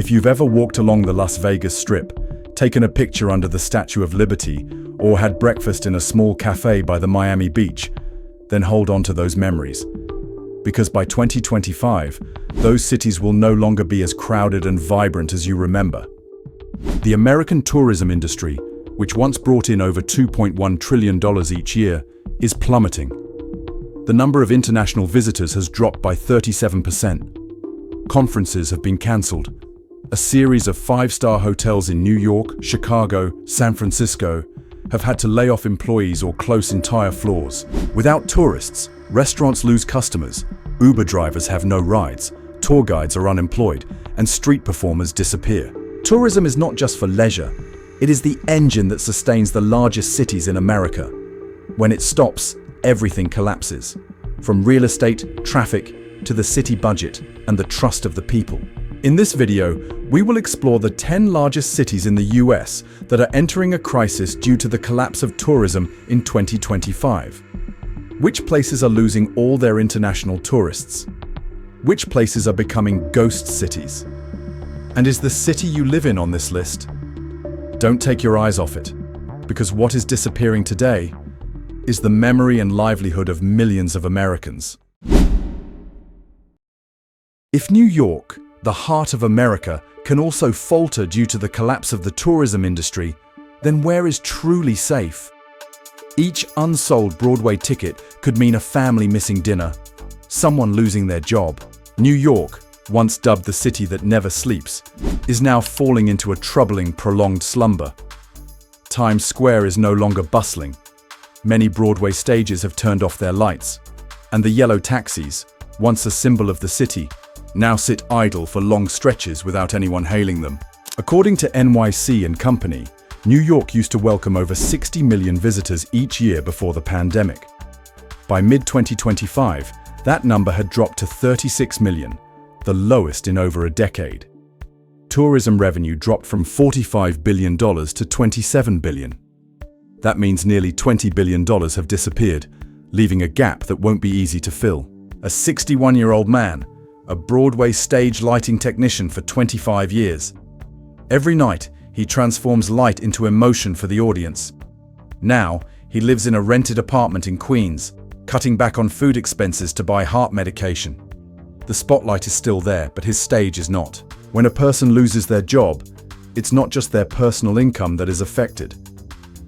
If you've ever walked along the Las Vegas Strip, taken a picture under the Statue of Liberty, or had breakfast in a small cafe by the Miami beach, then hold on to those memories. Because by 2025, those cities will no longer be as crowded and vibrant as you remember. The American tourism industry, which once brought in over $2.1 trillion each year, is plummeting. The number of international visitors has dropped by 37%. Conferences have been cancelled. A series of five-star hotels in New York, Chicago, San Francisco have had to lay off employees or close entire floors. Without tourists, restaurants lose customers, Uber drivers have no rides, tour guides are unemployed, and street performers disappear. Tourism is not just for leisure, it is the engine that sustains the largest cities in America. When it stops, everything collapses, from real estate, traffic, to the city budget and the trust of the people. In this video, we will explore the 10 largest cities in the US that are entering a crisis due to the collapse of tourism in 2025. Which places are losing all their international tourists? Which places are becoming ghost cities? And is the city you live in on this list? Don't take your eyes off it, because what is disappearing today is the memory and livelihood of millions of Americans. If New York, the heart of America, can also falter due to the collapse of the tourism industry, then where is truly safe? Each unsold Broadway ticket could mean a family missing dinner, someone losing their job. New York, once dubbed the city that never sleeps, is now falling into a troubling, prolonged slumber. Times Square is no longer bustling. Many Broadway stages have turned off their lights, and the yellow taxis, once a symbol of the city, now sit idle for long stretches without anyone hailing them. According to NYC and Company, New York used to welcome over 60 million visitors each year before the pandemic. By mid-2025, that number had dropped to 36 million, the lowest in over a decade. Tourism revenue dropped from $45 billion to $27 billion. That means nearly $20 billion have disappeared, leaving a gap that won't be easy to fill. A 61-year-old man, a Broadway stage lighting technician for 25 years. Every night, he transforms light into emotion for the audience. Now, he lives in a rented apartment in Queens, cutting back on food expenses to buy heart medication. The spotlight is still there, but his stage is not. When a person loses their job, it's not just their personal income that is affected.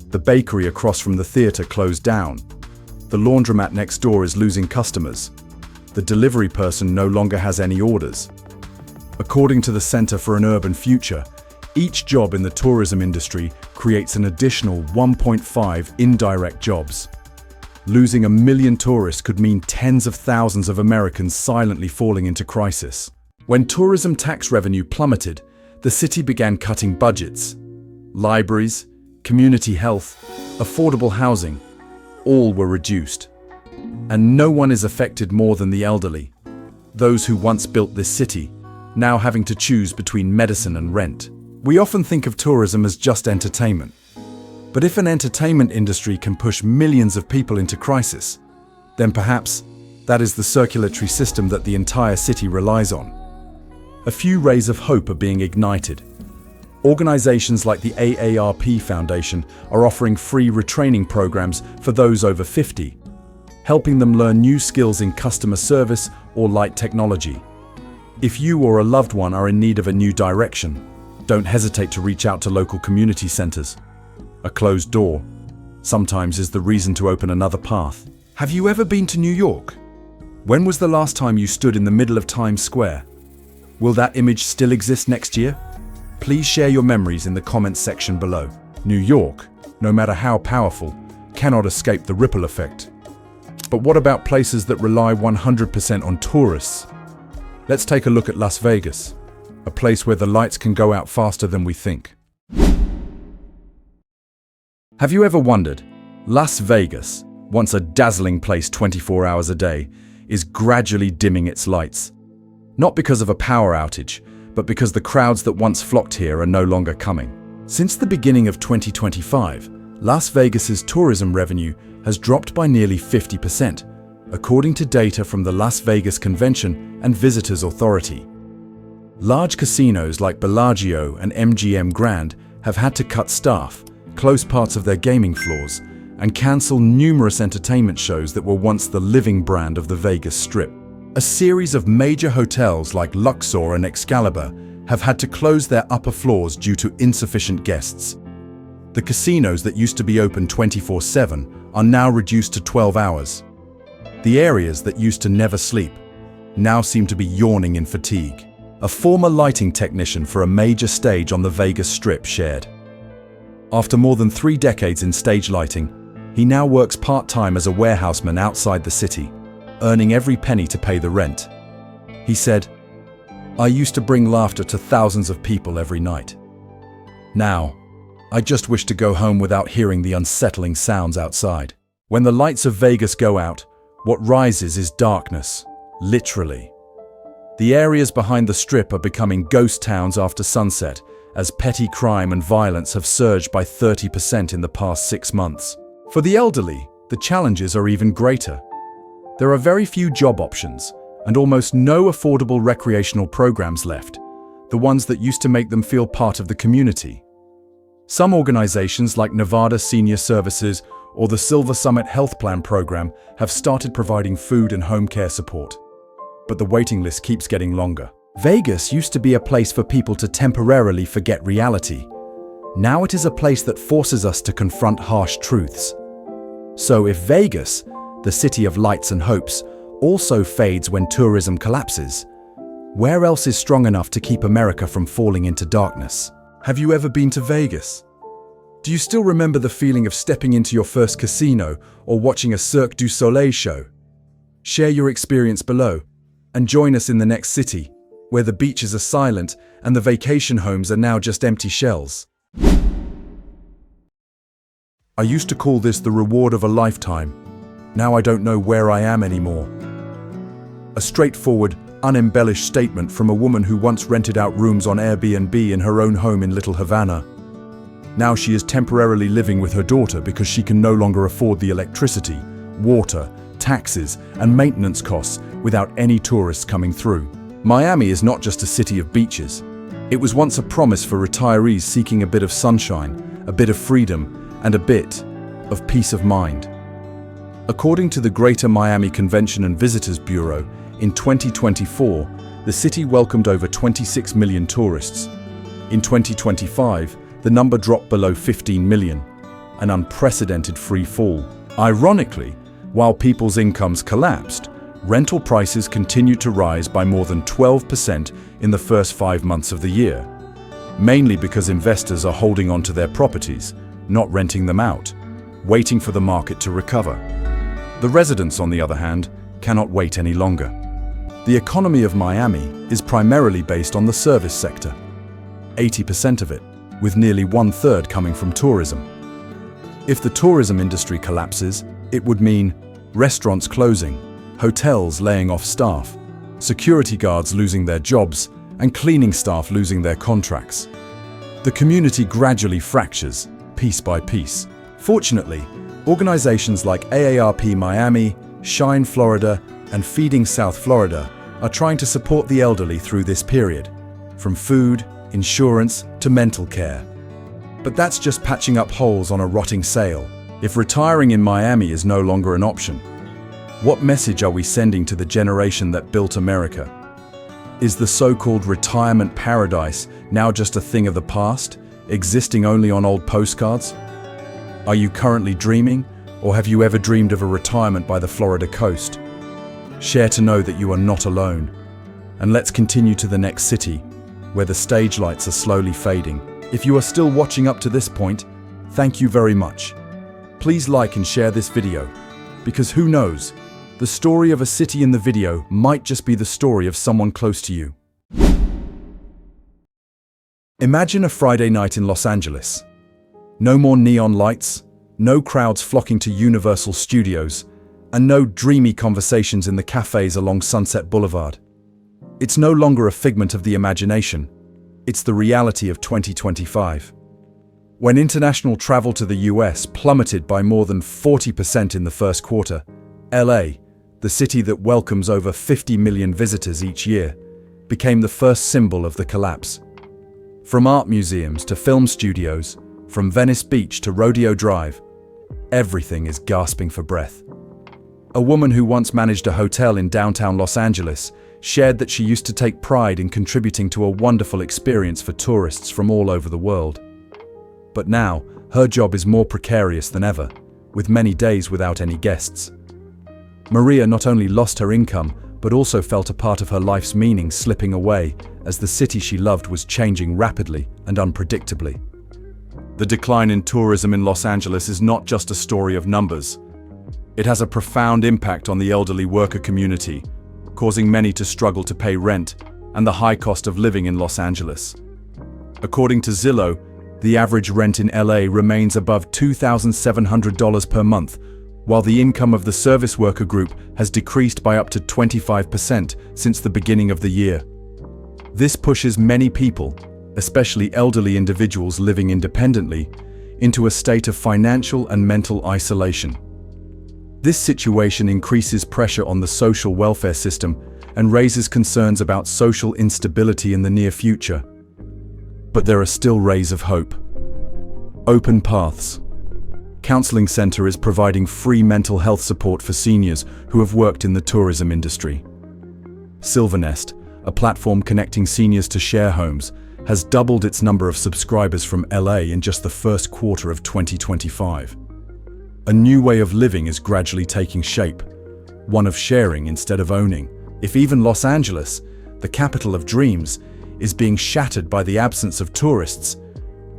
The bakery across from the theater closed down. The laundromat next door is losing customers. The delivery person no longer has any orders. According to the Center for an Urban Future, each job in the tourism industry creates an additional 1.5 indirect jobs. Losing 1 million tourists could mean tens of thousands of Americans silently falling into crisis. When tourism tax revenue plummeted, the city began cutting budgets. Libraries, community health, affordable housing, all were reduced. And no one is affected more than the elderly, those who once built this city, now having to choose between medicine and rent. We often think of tourism as just entertainment. But if an entertainment industry can push millions of people into crisis, then perhaps that is the circulatory system that the entire city relies on. A few rays of hope are being ignited. Organizations like the AARP Foundation are offering free retraining programs for those over 50, helping them learn new skills in customer service or light technology. If you or a loved one are in need of a new direction, don't hesitate to reach out to local community centers. A closed door sometimes is the reason to open another path. Have you ever been to New York? When was the last time you stood in the middle of Times Square? Will that image still exist next year? Please share your memories in the comments section below. New York, no matter how powerful, cannot escape the ripple effect. But what about places that rely 100% on tourists? Let's take a look at Las Vegas, a place where the lights can go out faster than we think. Have you ever wondered, Las Vegas, once a dazzling place 24 hours a day, is gradually dimming its lights? Not because of a power outage, but because the crowds that once flocked here are no longer coming. Since the beginning of 2025, Las Vegas's tourism revenue has dropped by nearly 50%, according to data from the Las Vegas Convention and Visitors Authority. Large casinos like Bellagio and MGM Grand have had to cut staff, close parts of their gaming floors, and cancel numerous entertainment shows that were once the living brand of the Vegas Strip. A series of major hotels like Luxor and Excalibur have had to close their upper floors due to insufficient guests. The casinos that used to be open 24/7 are now reduced to 12 hours. The areas that used to never sleep now seem to be yawning in fatigue. A former lighting technician for a major stage on the Vegas Strip shared. After more than 3 decades in stage lighting, he now works part-time as a warehouseman outside the city, earning every penny to pay the rent. He said, "I used to bring laughter to thousands of people every night. Now, I just wish to go home without hearing the unsettling sounds outside." When the lights of Vegas go out, what rises is darkness, literally. The areas behind the Strip are becoming ghost towns after sunset, as petty crime and violence have surged by 30% in the past 6 months. For the elderly, the challenges are even greater. There are very few job options and almost no affordable recreational programs left, the ones that used to make them feel part of the community. Some organizations like Nevada Senior Services or the Silver Summit Health Plan program have started providing food and home care support. But the waiting list keeps getting longer. Vegas used to be a place for people to temporarily forget reality. Now it is a place that forces us to confront harsh truths. So if Vegas, the city of lights and hopes, also fades when tourism collapses, where else is strong enough to keep America from falling into darkness? Have you ever been to Vegas? Do you still remember the feeling of stepping into your first casino or watching a Cirque du Soleil show? Share your experience below and join us in the next city, where the beaches are silent and the vacation homes are now just empty shells. I used to call this the reward of a lifetime. Now I don't know where I am anymore. A straightforward, unembellished statement from a woman who once rented out rooms on Airbnb in her own home in Little Havana. Now she is temporarily living with her daughter because she can no longer afford the electricity, water, taxes, and maintenance costs without any tourists coming through. Miami is not just a city of beaches. It was once a promise for retirees seeking a bit of sunshine, a bit of freedom, and a bit of peace of mind. According to the Greater Miami Convention and Visitors Bureau, in 2024, the city welcomed over 26 million tourists. In 2025, the number dropped below 15 million, an unprecedented free fall. Ironically, while people's incomes collapsed, rental prices continued to rise by more than 12% in the first 5 months of the year, mainly because investors are holding on to their properties, not renting them out, waiting for the market to recover. The residents, on the other hand, cannot wait any longer. The economy of Miami is primarily based on the service sector, 80% of it, with nearly 1/3 coming from tourism. If the tourism industry collapses, it would mean restaurants closing, hotels laying off staff, security guards losing their jobs, and cleaning staff losing their contracts. The community gradually fractures, piece by piece. Fortunately, organizations like AARP Miami, Shine Florida, and Feeding South Florida are trying to support the elderly through this period, from food, insurance, to mental care. But that's just patching up holes on a rotting sail. If retiring in Miami is no longer an option, what message are we sending to the generation that built America? Is the so-called retirement paradise now just a thing of the past, existing only on old postcards? Are you currently dreaming, or have you ever dreamed of a retirement by the Florida coast? Share to know that you are not alone. And let's continue to the next city, where the stage lights are slowly fading. If you are still watching up to this point, thank you very much. Please like and share this video, because who knows, the story of a city in the video might just be the story of someone close to you. Imagine a Friday night in Los Angeles. No more neon lights, no crowds flocking to Universal Studios, and no dreamy conversations in the cafes along Sunset Boulevard. It's no longer a figment of the imagination. It's the reality of 2025. When international travel to the US plummeted by more than 40% in the first quarter, LA, the city that welcomes over 50 million visitors each year, became the first symbol of the collapse. From art museums to film studios, from Venice Beach to Rodeo Drive, everything is gasping for breath. A woman who once managed a hotel in downtown Los Angeles shared that she used to take pride in contributing to a wonderful experience for tourists from all over the world. But now, her job is more precarious than ever, with many days without any guests. Maria not only lost her income, but also felt a part of her life's meaning slipping away as the city she loved was changing rapidly and unpredictably. The decline in tourism in Los Angeles is not just a story of numbers. It has a profound impact on the elderly worker community, causing many to struggle to pay rent and the high cost of living in Los Angeles. According to Zillow, the average rent in LA remains above $2,700 per month, while the income of the service worker group has decreased by up to 25% since the beginning of the year. This pushes many people, especially elderly individuals living independently, into a state of financial and mental isolation. This situation increases pressure on the social welfare system and raises concerns about social instability in the near future. But there are still rays of hope. Open Paths Counseling Center is providing free mental health support for seniors who have worked in the tourism industry. Silvernest, a platform connecting seniors to share homes, has doubled its number of subscribers from LA in just the first quarter of 2025. A new way of living is gradually taking shape, one of sharing instead of owning. If even Los Angeles, the capital of dreams, is being shattered by the absence of tourists,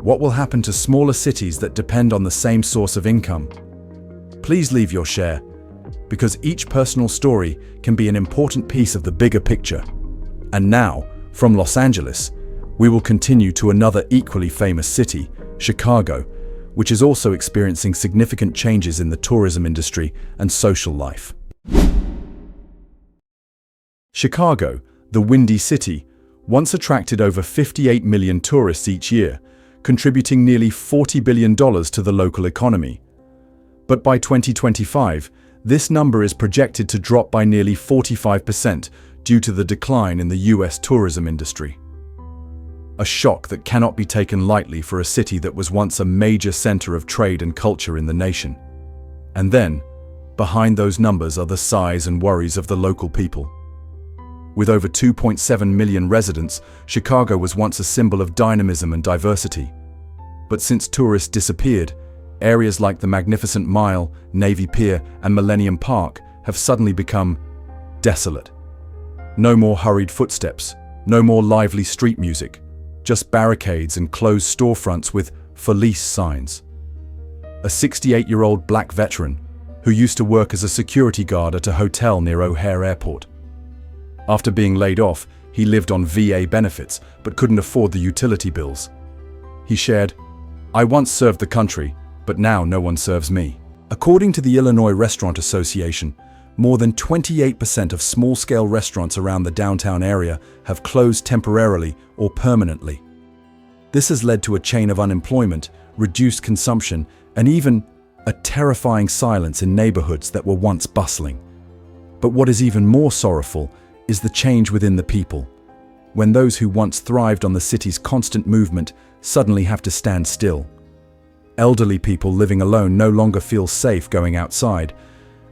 what will happen to smaller cities that depend on the same source of income? Please leave your share, because each personal story can be an important piece of the bigger picture. And now, from Los Angeles, we will continue to another equally famous city, Chicago, which is also experiencing significant changes in the tourism industry and social life. Chicago, the Windy City, once attracted over 58 million tourists each year, contributing nearly $40 billion to the local economy. But by 2025, this number is projected to drop by nearly 45% due to the decline in the US tourism industry. A shock that cannot be taken lightly for a city that was once a major center of trade and culture in the nation. And then, behind those numbers are the sighs and worries of the local people. With over 2.7 million residents, Chicago was once a symbol of dynamism and diversity. But since tourists disappeared, areas like the Magnificent Mile, Navy Pier, and Millennium Park have suddenly become desolate. No more hurried footsteps, no more lively street music, just barricades and closed storefronts with "for lease" signs. A 68-year-old black veteran who used to work as a security guard at a hotel near O'Hare Airport. After being laid off, he lived on VA benefits but couldn't afford the utility bills. He shared, "I once served the country, but now no one serves me." According to the Illinois Restaurant Association, more than 28% of small-scale restaurants around the downtown area have closed temporarily or permanently. This has led to a chain of unemployment, reduced consumption, and even a terrifying silence in neighborhoods that were once bustling. But what is even more sorrowful is the change within the people, when those who once thrived on the city's constant movement suddenly have to stand still. Elderly people living alone no longer feel safe going outside,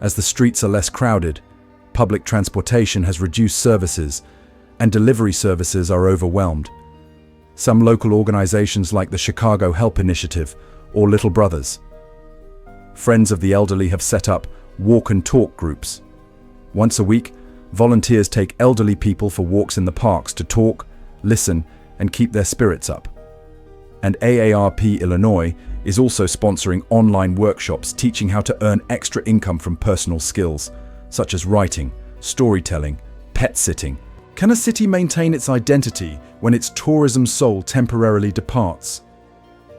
as the streets are less crowded, public transportation has reduced services, and delivery services are overwhelmed. Some local organizations like the Chicago Help Initiative or Little Brothers, Friends of the Elderly, have set up walk and talk groups. Once a week, volunteers take elderly people for walks in the parks to talk, listen, and keep their spirits up. And AARP Illinois is also sponsoring online workshops teaching how to earn extra income from personal skills, such as writing, storytelling, pet sitting. Can a city maintain its identity when its tourism soul temporarily departs?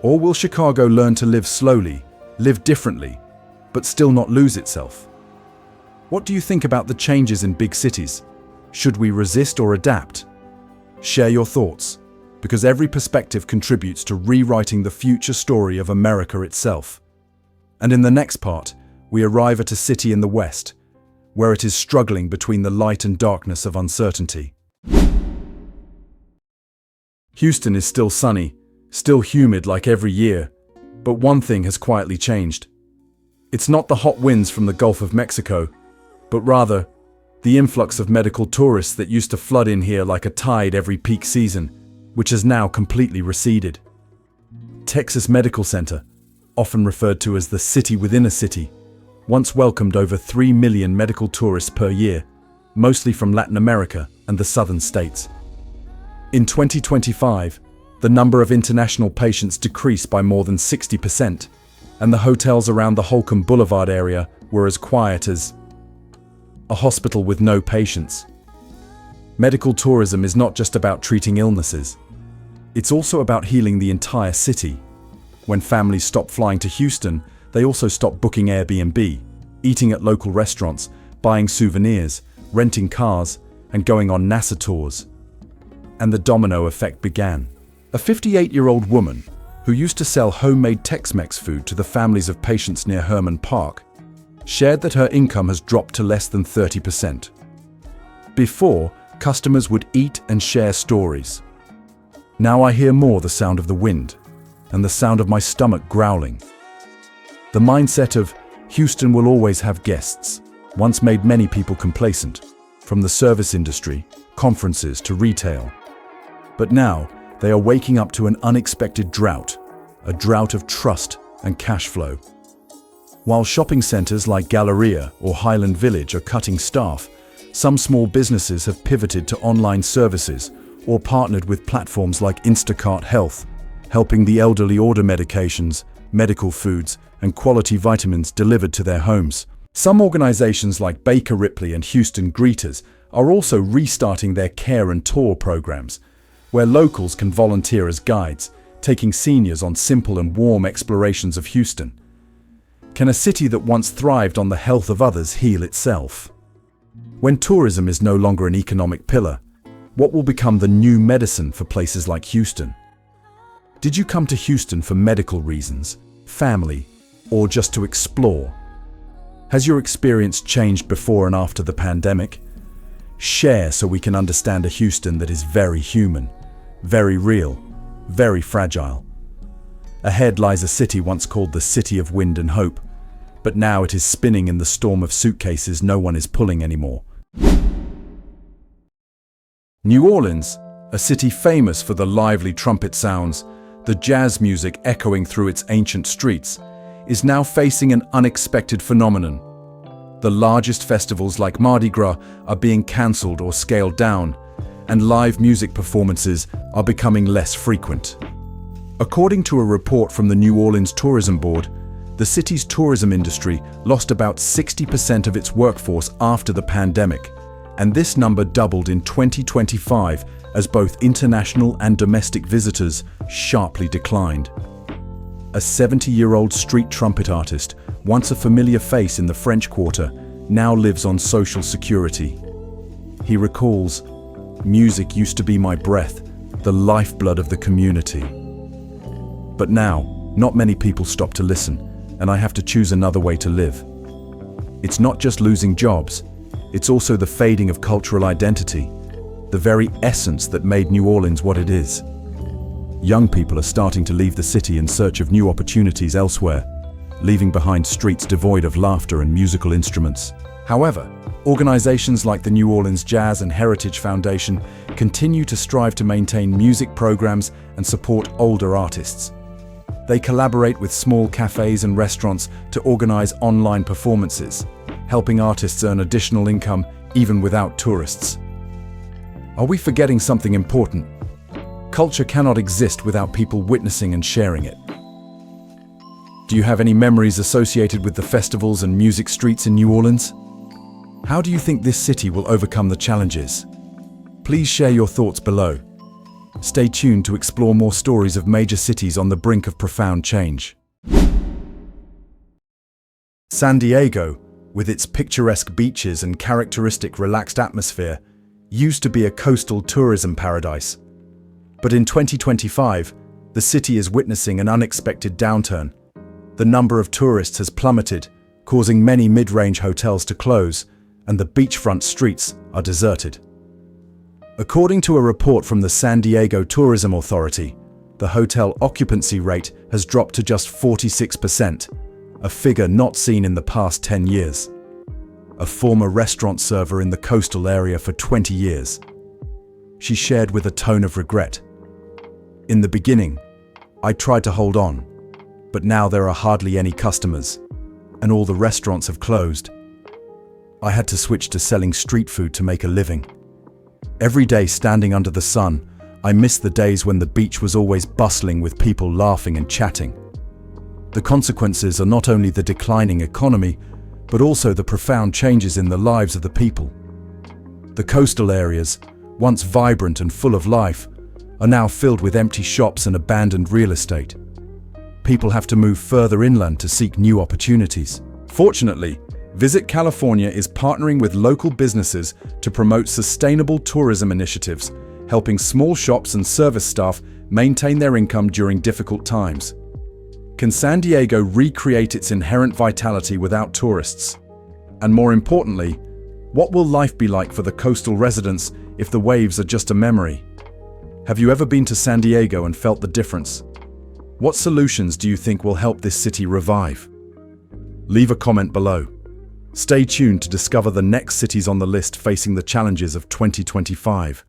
Or will Chicago learn to live slowly, live differently, but still not lose itself? What do you think about the changes in big cities? Should we resist or adapt? Share your thoughts, because every perspective contributes to rewriting the future story of America itself. And in the next part, we arrive at a city in the West, where it is struggling between the light and darkness of uncertainty. Houston is still sunny, still humid like every year, but one thing has quietly changed. It's not the hot winds from the Gulf of Mexico, but rather the influx of medical tourists that used to flood in here like a tide every peak season, which has now completely receded. Texas Medical Center, often referred to as the city within a city, once welcomed over 3 million medical tourists per year, mostly from Latin America and the southern states. In 2025, the number of international patients decreased by more than 60%, and the hotels around the Holcomb Boulevard area were as quiet as a hospital with no patients. Medical tourism is not just about treating illnesses. It's also about healing the entire city. When families stop flying to Houston, they also stop booking Airbnb, eating at local restaurants, buying souvenirs, renting cars, and going on NASA tours. And the domino effect began. A 58-year-old woman who used to sell homemade Tex-Mex food to the families of patients near Herman Park shared that her income has dropped to less than 30%. Before, customers would eat and share stories. Now I hear more the sound of the wind and the sound of my stomach growling. The mindset of Houston will always have guests once made many people complacent, from the service industry, conferences to retail. But now, they are waking up to an unexpected drought, a drought of trust and cash flow. While shopping centers like Galleria or Highland Village are cutting staff, some small businesses have pivoted to online services or partnered with platforms like Instacart Health, helping the elderly order medications, medical foods, and quality vitamins delivered to their homes. Some organizations like Baker Ripley and Houston Greeters are also restarting their care and tour programs, where locals can volunteer as guides, taking seniors on simple and warm explorations of Houston. Can a city that once thrived on the health of others heal itself? When tourism is no longer an economic pillar, what will become the new medicine for places like Houston? Did you come to Houston for medical reasons, family, or just to explore? Has your experience changed before and after the pandemic? Share so we can understand a Houston that is very human, very real, very fragile. Ahead lies a city once called the City of Wind and Hope, but now it is spinning in the storm of suitcases no one is pulling anymore. New Orleans, a city famous for the lively trumpet sounds, the jazz music echoing through its ancient streets, is now facing an unexpected phenomenon. The largest festivals like Mardi Gras are being cancelled or scaled down, and live music performances are becoming less frequent. According to a report from the New Orleans Tourism Board, the city's tourism industry lost about 60% of its workforce after the pandemic, and this number doubled in 2025 as both international and domestic visitors sharply declined. A 70-year-old street trumpet artist, once a familiar face in the French Quarter, now lives on Social Security. He recalls, "Music used to be my breath, the lifeblood of the community. But now, not many people stop to listen, and I have to choose another way to live." It's not just losing jobs, it's also the fading of cultural identity, the very essence that made New Orleans what it is. Young people are starting to leave the city in search of new opportunities elsewhere, leaving behind streets devoid of laughter and musical instruments. However, organizations like the New Orleans Jazz and Heritage Foundation continue to strive to maintain music programs and support older artists. They collaborate with small cafes and restaurants to organize online performances, helping artists earn additional income even without tourists. Are we forgetting something important? Culture cannot exist without people witnessing and sharing it. Do you have any memories associated with the festivals and music streets in New Orleans? How do you think this city will overcome the challenges? Please share your thoughts below. Stay tuned to explore more stories of major cities on the brink of profound change. San Diego, with its picturesque beaches and characteristic relaxed atmosphere, used to be a coastal tourism paradise. But in 2025, the city is witnessing an unexpected downturn. The number of tourists has plummeted, causing many mid-range hotels to close, and the beachfront streets are deserted. According to a report from the San Diego Tourism Authority, the hotel occupancy rate has dropped to just 46%, a figure not seen in the past 10 years. A former restaurant server in the coastal area for 20 years. She shared with a tone of regret. "In the beginning, I tried to hold on, but now there are hardly any customers, and all the restaurants have closed. I had to switch to selling street food to make a living. Every day standing under the sun, I miss the days when the beach was always bustling with people laughing and chatting." The consequences are not only the declining economy, but also the profound changes in the lives of the people. The coastal areas, once vibrant and full of life, are now filled with empty shops and abandoned real estate. People have to move further inland to seek new opportunities. Fortunately, Visit California is partnering with local businesses to promote sustainable tourism initiatives, helping small shops and service staff maintain their income during difficult times. Can San Diego recreate its inherent vitality without tourists? And more importantly, what will life be like for the coastal residents if the waves are just a memory? Have you ever been to San Diego and felt the difference? What solutions do you think will help this city revive? Leave a comment below. Stay tuned to discover the next cities on the list facing the challenges of 2025.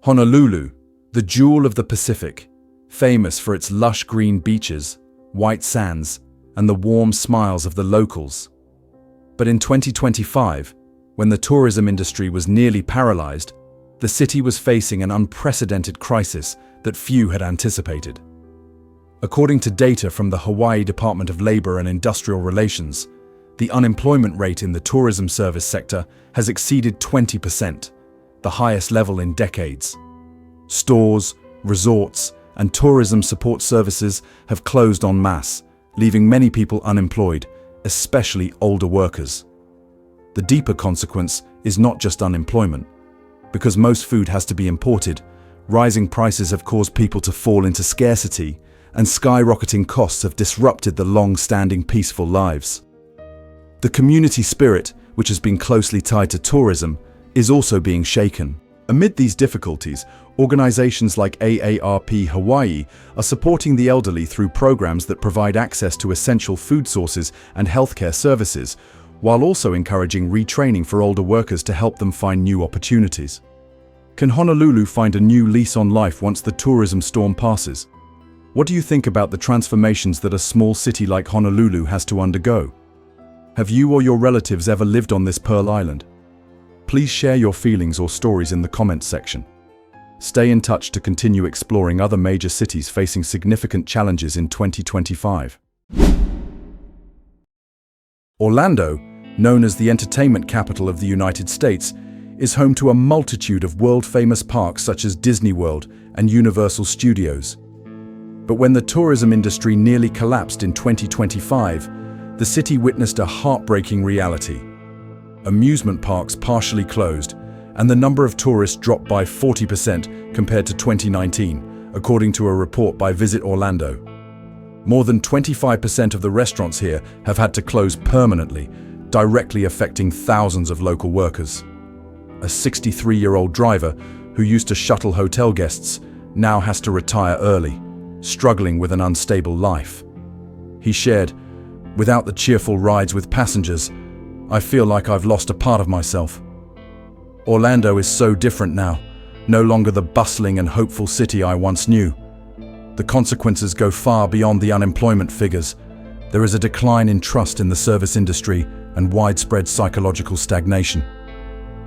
Honolulu, the jewel of the Pacific, famous for its lush green beaches, white sands, and the warm smiles of the locals. But in 2025, when the tourism industry was nearly paralyzed, the city was facing an unprecedented crisis that few had anticipated. According to data from the Hawaii Department of Labor and Industrial Relations, the unemployment rate in the tourism service sector has exceeded 20%, the highest level in decades. Stores, resorts, and tourism support services have closed en masse, leaving many people unemployed, especially older workers. The deeper consequence is not just unemployment. Because most food has to be imported, rising prices have caused people to fall into scarcity, and skyrocketing costs have disrupted the long-standing peaceful lives. The community spirit, which has been closely tied to tourism, is also being shaken. Amid these difficulties, organizations like AARP Hawaii are supporting the elderly through programs that provide access to essential food sources and healthcare services, while also encouraging retraining for older workers to help them find new opportunities. Can Honolulu find a new lease on life once the tourism storm passes? What do you think about the transformations that a small city like Honolulu has to undergo? Have you or your relatives ever lived on this Pearl Island? Please share your feelings or stories in the comments section. Stay in touch to continue exploring other major cities facing significant challenges in 2025. Orlando, known as the entertainment capital of the United States, is home to a multitude of world-famous parks such as Disney World and Universal Studios. But when the tourism industry nearly collapsed in 2025, the city witnessed a heartbreaking reality. Amusement parks partially closed, and the number of tourists dropped by 40% compared to 2019, according to a report by Visit Orlando. More than 25% of the restaurants here have had to close permanently, directly affecting thousands of local workers. A 63-year-old driver who used to shuttle hotel guests now has to retire early, struggling with an unstable life. He shared, "Without the cheerful rides with passengers, I feel like I've lost a part of myself." Orlando is so different now, no longer the bustling and hopeful city I once knew. The consequences go far beyond the unemployment figures. There is a decline in trust in the service industry and widespread psychological stagnation.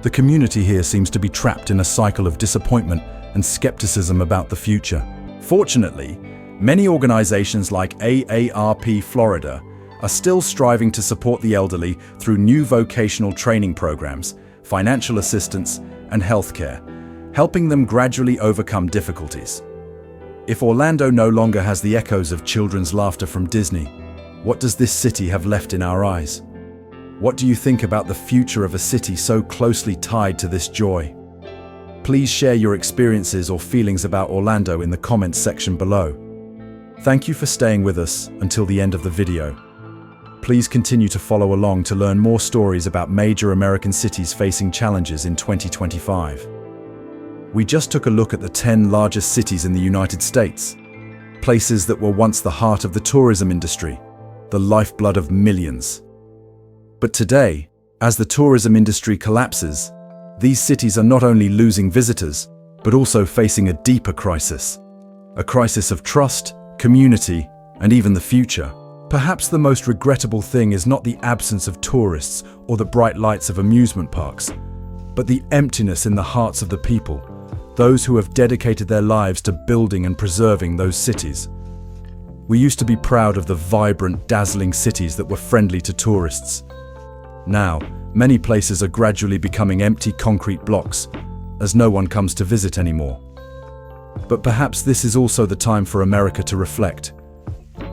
The community here seems to be trapped in a cycle of disappointment and skepticism about the future. Fortunately, many organizations like AARP Florida are still striving to support the elderly through new vocational training programs, financial assistance, and healthcare, helping them gradually overcome difficulties. If Orlando no longer has the echoes of children's laughter from Disney, what does this city have left in our eyes? What do you think about the future of a city so closely tied to this joy? Please share your experiences or feelings about Orlando in the comments section below. Thank you for staying with us until the end of the video. Please continue to follow along to learn more stories about major American cities facing challenges in 2025. We just took a look at the 10 largest cities in the United States, places that were once the heart of the tourism industry, the lifeblood of millions. But today, as the tourism industry collapses, these cities are not only losing visitors, but also facing a deeper crisis. A crisis of trust, community, and even the future. Perhaps the most regrettable thing is not the absence of tourists or the bright lights of amusement parks, but the emptiness in the hearts of the people, those who have dedicated their lives to building and preserving those cities. We used to be proud of the vibrant, dazzling cities that were friendly to tourists. Now, many places are gradually becoming empty concrete blocks, as no one comes to visit anymore. But perhaps this is also the time for America to reflect.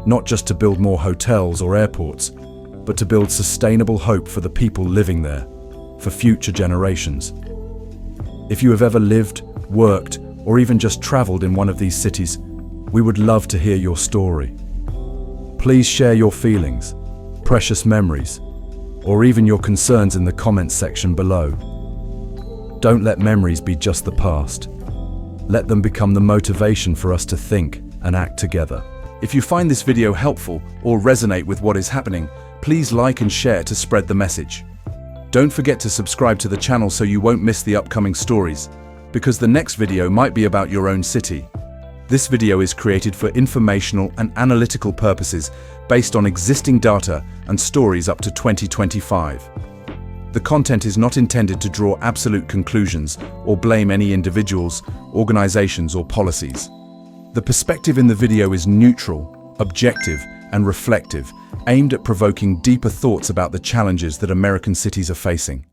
Not just to build more hotels or airports, but to build sustainable hope for the people living there, for future generations. If you have ever lived, worked, or even just traveled in one of these cities, we would love to hear your story. Please share your feelings, precious memories, or even your concerns in the comments section below. Don't let memories be just the past. Let them become the motivation for us to think and act together. If you find this video helpful or resonate with what is happening, please like and share to spread the message. Don't forget to subscribe to the channel so you won't miss the upcoming stories, because the next video might be about your own city. This video is created for informational and analytical purposes based on existing data and stories up to 2025. The content is not intended to draw absolute conclusions or blame any individuals, organizations, or policies. The perspective in the video is neutral, objective, and reflective, aimed at provoking deeper thoughts about the challenges that American cities are facing.